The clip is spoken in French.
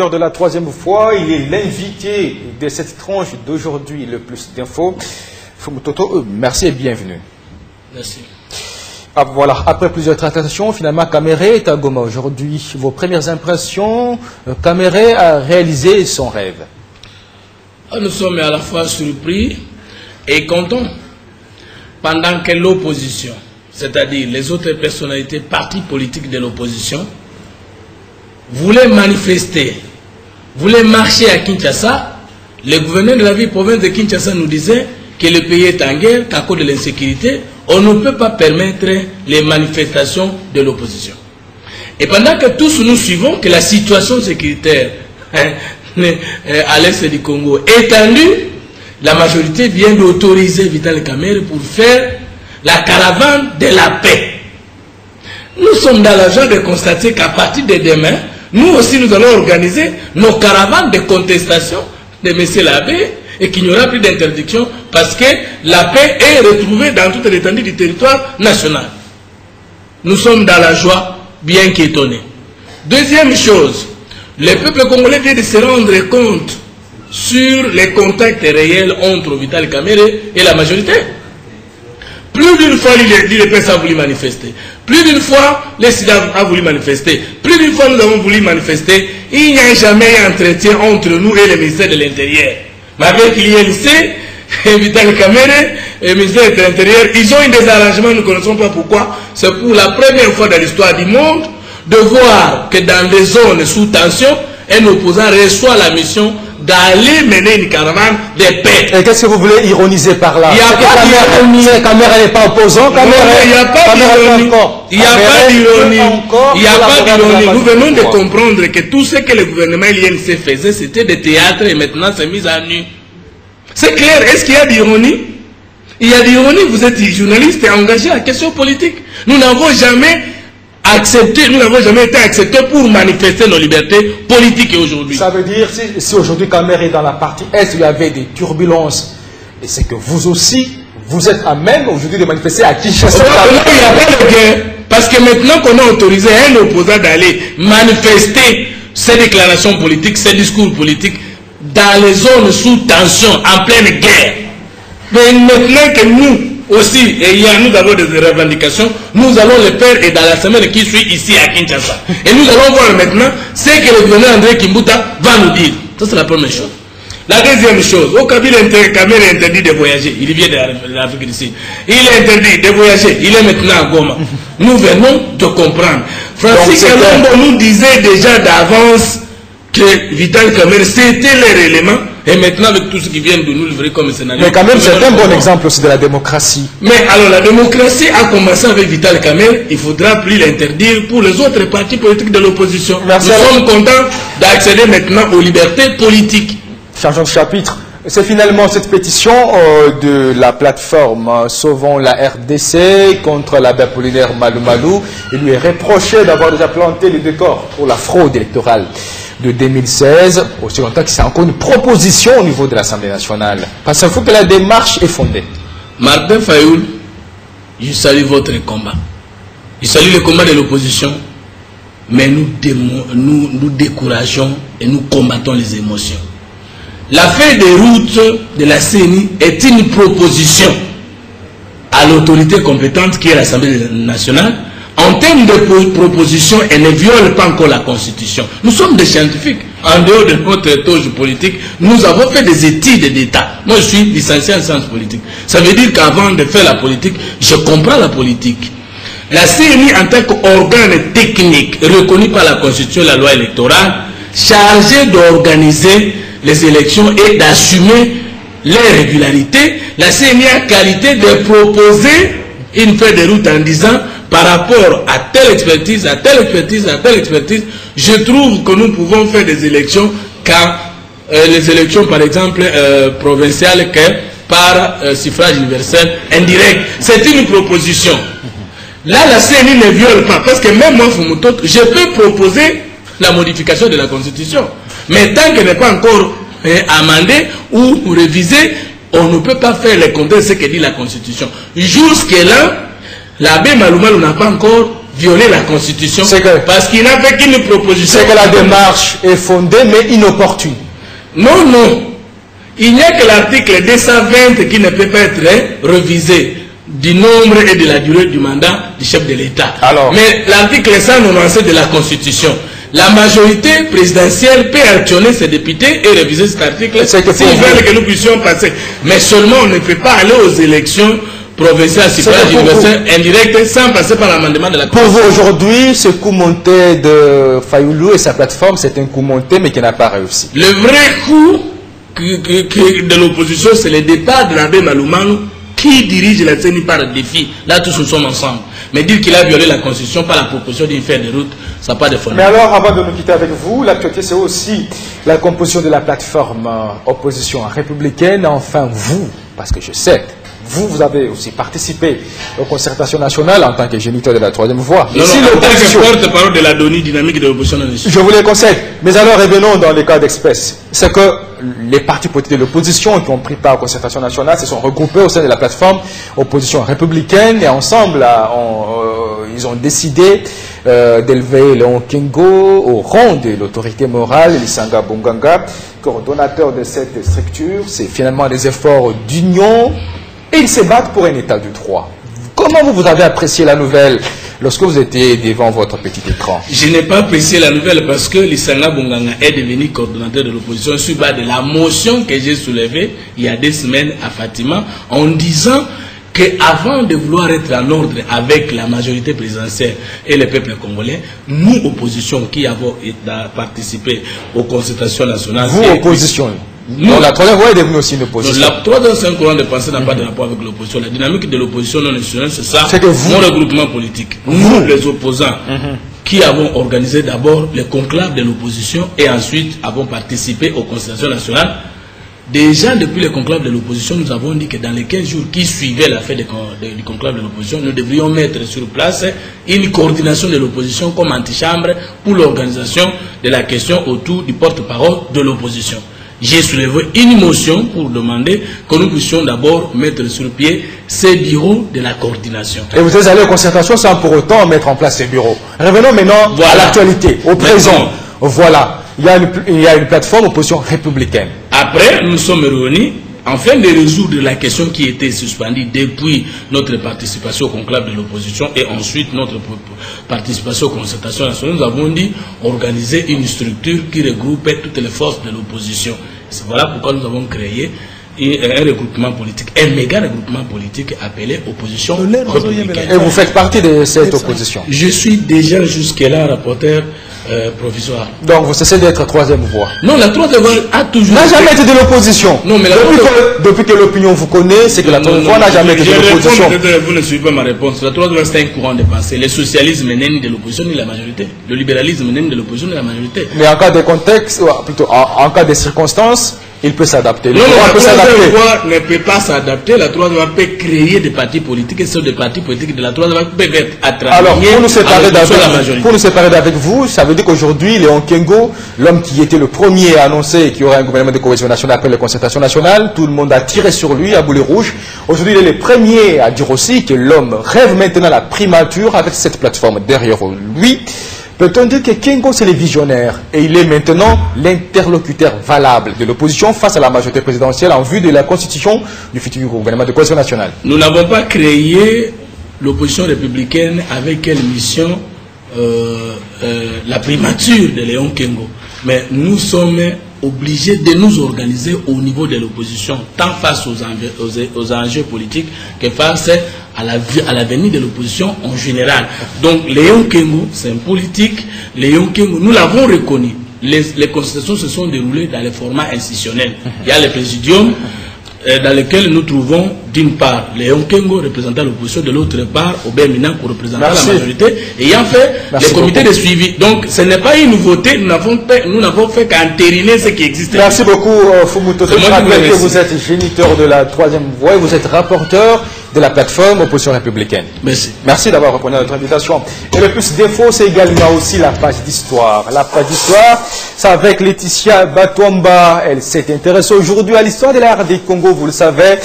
De la troisième fois, il est l'invité de cette tranche d'aujourd'hui, le plus d'infos. Fumutoto, merci et bienvenue. Merci. Ah, voilà, après plusieurs tractations, finalement, Kamere est à Goma aujourd'hui. Vos premières impressions, Kamere a réalisé son rêve. Nous sommes à la fois surpris et contents. Pendant que l'opposition, c'est-à-dire les autres personnalités, partis politiques de l'opposition, voulaient manifester, voulaient marcher à Kinshasa, le gouverneur de la ville province de Kinshasa nous disait que le pays est en guerre, qu'à cause de l'insécurité, on ne peut pas permettre les manifestations de l'opposition. Et pendant que tous nous suivons que la situation sécuritaire à l'est du Congo est tendue, la majorité vient d'autoriser Vital Kamerhe pour faire la caravane de la paix. Nous sommes dans la joie de constater qu'à partir de demain, nous aussi nous allons organiser nos caravanes de contestation de M. l'abbé et qu'il n'y aura plus d'interdiction parce que la paix est retrouvée dans toute l'étendue du territoire national. Nous sommes dans la joie, bien qu'étonnés. Deuxième chose, le peuple congolais vient de se rendre compte sur les contacts réels entre Vital Kamerhe et la majorité. Plus d'une fois, l'UDPS a voulu manifester. Plus d'une fois, les SIDA a voulu manifester. Plus d'une fois, nous avons voulu manifester. Il n'y a jamais eu entretien entre nous et le ministère de l'Intérieur. Mais avec l'INC, Vital Kamerhe et le ministère de l'Intérieur, ils ont eu des arrangements, nous ne connaissons pas pourquoi. C'est pour la première fois dans l'histoire du monde de voir que dans des zones sous tension, un opposant reçoit la mission d'aller mener une caravane de paix. Et qu'est-ce que vous voulez ironiser par là? Il n'y a pas d'ironie. Kamere n'est pas opposant. Il n'y a pas d'ironie. Il n'y a pas d'ironie. Il n'y a pas d'ironie. Nous venons de comprendre que tout ce que le gouvernement l'INC faisait, c'était des théâtres et maintenant c'est mis à nu. C'est clair. Est-ce qu'il y a d'ironie? Il y a d'ironie. Vous êtes journaliste et engagé à la question politique. Nous n'avons jamais accepté, nous n'avons jamais été acceptés pour manifester nos libertés politiques aujourd'hui. Ça veut dire, si aujourd'hui Kamerhe est dans la partie Est, il y avait des turbulences, et c'est que vous aussi, vous êtes à même aujourd'hui de manifester à Kinshasa. Il n'y a pas de guerre, parce que maintenant qu'on a autorisé un opposant d'aller manifester ses déclarations politiques, ses discours politiques, dans les zones sous tension, en pleine guerre. Mais maintenant que nous, aussi, et nous avons des revendications, nous allons le faire et dans la semaine qui suit ici à Kinshasa. Et nous allons voir maintenant ce que le gouverneur André Kimbuta va nous dire. Ça c'est la première chose. La deuxième chose, au Kabila Kamerhe est interdit de voyager. Il vient de l'Afrique du Sud. Il est interdit de voyager. Il est maintenant à Goma. Nous venons de comprendre. Francis Kalombo nous disait déjà d'avance que Vital Kamerhe c'était leur élément. Et maintenant, avec tout ce qui vient de nous livrer comme scénario. Mais quand même, c'est un bon exemple aussi de la démocratie. Mais alors, la démocratie a commencé avec Vital Kamerhe. Il faudra plus l'interdire pour les autres partis politiques de l'opposition. Nous sommes contents d'accéder maintenant aux libertés politiques. Changeons de chapitre. C'est finalement cette pétition de la plateforme Sauvons la RDC contre l'abbé Apollinaire Malou Malou. Il lui est reproché d'avoir déjà planté le décor pour la fraude électorale de 2016, aussi longtemps que c'est encore une proposition au niveau de l'Assemblée nationale. Parce qu'il faut que la démarche est fondée. Martin Fayoul, je salue votre combat. Je salue le combat de l'opposition, mais nous décourageons et nous combattons les émotions. La feuille de route de la CENI est une proposition à l'autorité compétente qui est l'Assemblée nationale. En termes de proposition, elle ne viole pas encore la Constitution. Nous sommes des scientifiques. En dehors de notre touche politique, nous avons fait des études d'État. Moi, je suis licencié en sciences politiques. Ça veut dire qu'avant de faire la politique, je comprends la politique. La CENI, en tant qu'organe technique reconnu par la Constitution et la loi électorale, chargé d'organiser les élections et d'assumer les régularités, la CENI a qualité de proposer une feuille de route en disant par rapport à telle expertise, à telle expertise, à telle expertise, je trouve que nous pouvons faire des élections quand les élections, par exemple, provinciales, que par suffrage universel indirect. C'est une proposition. Là, la CENI ne viole pas, parce que même moi, Fumutoto, je peux proposer la modification de la Constitution. Mais tant qu'elle n'est pas encore amendée ou révisée, on ne peut pas faire les comptes de ce que dit la Constitution. Jusque-là, l'abbé Malou Malou n'a pas encore violer la Constitution parce qu'il n'a fait qu'une proposition. C'est que la démarche est fondée mais inopportune. Non, non. Il n'y a que l'article 220 qui ne peut pas être révisé du nombre et de la durée du mandat du chef de l'État. Mais l'article 197 de la Constitution, la majorité présidentielle peut actionner ses députés et réviser cet article s'ils veulent que nous puissions passer. Mais seulement on ne peut pas aller aux élections provinciales, supérieures, universelles, indirectes, sans passer par l'amendement de la Constitution. Pour vous aujourd'hui, ce coup monté de Fayoulou et sa plateforme, c'est un coup monté mais qui n'a pas réussi. Le vrai coup de l'opposition, c'est le départ de l'abbé Malumalu qui dirige la CENI par le défi. Là, tous nous sommes ensemble. Mais dire qu'il a violé la Constitution par la proposition d'une feuille de route, ça n'a pas de fondement. Mais alors, avant de nous quitter avec vous, l'actualité, c'est aussi la composition de la plateforme opposition républicaine. Enfin, vous, parce que je sais, vous avez aussi participé aux concertations nationales en tant que géniteur de la troisième voie. Non, si non, en tant que porte-parole de la donnée dynamique de l'opposition. Je vous les concède. Mais alors, revenons dans les cas d'espèce. C'est que les partis politiques de l'opposition qui ont pris part aux concertations nationales se sont regroupés au sein de la plateforme opposition républicaine et ensemble, ils ont décidé d'élever Léon Kengo au rang de l'autorité morale, Lisanga Bonganga, coordonnateur de cette structure. C'est finalement des efforts d'union et ils se battent pour un état de droit. Comment vous avez apprécié la nouvelle lorsque vous étiez devant votre petit écran? Je n'ai pas apprécié la nouvelle parce que Lisanga Bonganga est devenu coordonnateur de l'opposition sur base de la motion que j'ai soulevée il y a 2 semaines à Fatima en disant qu'avant de vouloir être en ordre avec la majorité présidentielle et le peuple congolais, nous, opposition, qui avons participé aux consultations nationales... Vous, opposition? Non, la troisième voie est devenue aussi une opposition. La troisième, c'est un courant de pensée n'a pas de rapport avec l'opposition. La dynamique de l'opposition non nationale, c'est ça, mon regroupement politique. Nous, les opposants, qui avons organisé d'abord le conclave de l'opposition et ensuite avons participé aux consultations nationales. Déjà, depuis le conclave de l'opposition, nous avons dit que dans les 15 jours qui suivaient la fête du conclave de l'opposition, nous devrions mettre sur place une coordination de l'opposition comme antichambre pour l'organisation de la question autour du porte-parole de l'opposition. J'ai soulevé une motion pour demander que nous puissions d'abord mettre sur pied ces bureaux de la coordination. Et vous êtes allé aux concertations sans pour autant mettre en place ces bureaux. Revenons maintenant à l'actualité, au présent. Voilà, il y a une plateforme opposition républicaine. Après, nous sommes réunis afin de résoudre la question qui était suspendue depuis notre participation au conclave de l'opposition et ensuite notre participation aux concertations nationales. Nous avons dit organiser une structure qui regroupait toutes les forces de l'opposition. Voilà pourquoi nous avons créé un regroupement politique, un méga regroupement politique appelé opposition républicaine. Et vous faites partie de cette opposition? Je suis déjà jusque-là rapporteur provisoire. Donc vous cessez d'être troisième voie? Non, la troisième voie a toujours... N'a jamais été de l'opposition. Non, mais depuis que l'opinion vous connaît, c'est que la troisième voie n'a jamais été de l'opposition. Vous ne suivez pas ma réponse. La troisième voie, c'est un courant de pensée. Le socialisme n'est ni de l'opposition ni de la majorité. Le libéralisme n'est ni de l'opposition ni de la majorité. Mais en cas de contexte, plutôt en cas de circonstances, il peut s'adapter. Non, la troisième voie ne peut pas s'adapter. La troisième voie peut créer des partis politiques et ce sont des partis politiques de la troisième voie peuvent être attrapés. Alors, pour nous séparer d'avec vous, ça veut dire qu'aujourd'hui, Léon Kengo, l'homme qui était le premier à annoncer qu'il y aurait un gouvernement de cohésion nationale après les concertations nationales, tout le monde a tiré sur lui à boulet rouge. Aujourd'hui, il est le premier à dire aussi que l'homme rêve maintenant la primature avec cette plateforme derrière lui. Peut-on dire que Kengo, c'est le visionnaire et il est maintenant l'interlocuteur valable de l'opposition face à la majorité présidentielle en vue de la constitution du futur gouvernement de cohésion nationale? Nous n'avons pas créé l'opposition républicaine avec quelle mission la primature de Léon Kengo. Mais nous sommes obligés de nous organiser au niveau de l'opposition, tant face aux enjeux politiques que face à l'avenir de l'opposition en général. Donc Léon Kengo, c'est un politique. Léon Kengo, nous l'avons reconnu. Les consultations se sont déroulées dans le format institutionnel. Il y a le présidium dans lequel nous trouvons d'une part Léon Kengo représentant l'opposition, de l'autre part Aubert Minankou pour représenter la majorité, ayant fait le comité de suivi. Donc ce n'est pas une nouveauté, nous n'avons fait qu'entériner ce qui existe. Merci beaucoup Fumuto. Je rappelle que vous êtes géniteur de la troisième voie et vous êtes rapporteur de la plateforme opposition républicaine. Merci. Merci d'avoir répondu à notre invitation. Et le plus défaut, c'est également aussi la page d'histoire. La page d'histoire, c'est avec Laetitia Batwamba. Elle s'est intéressée aujourd'hui à l'histoire de l'art du Congo, vous le savez.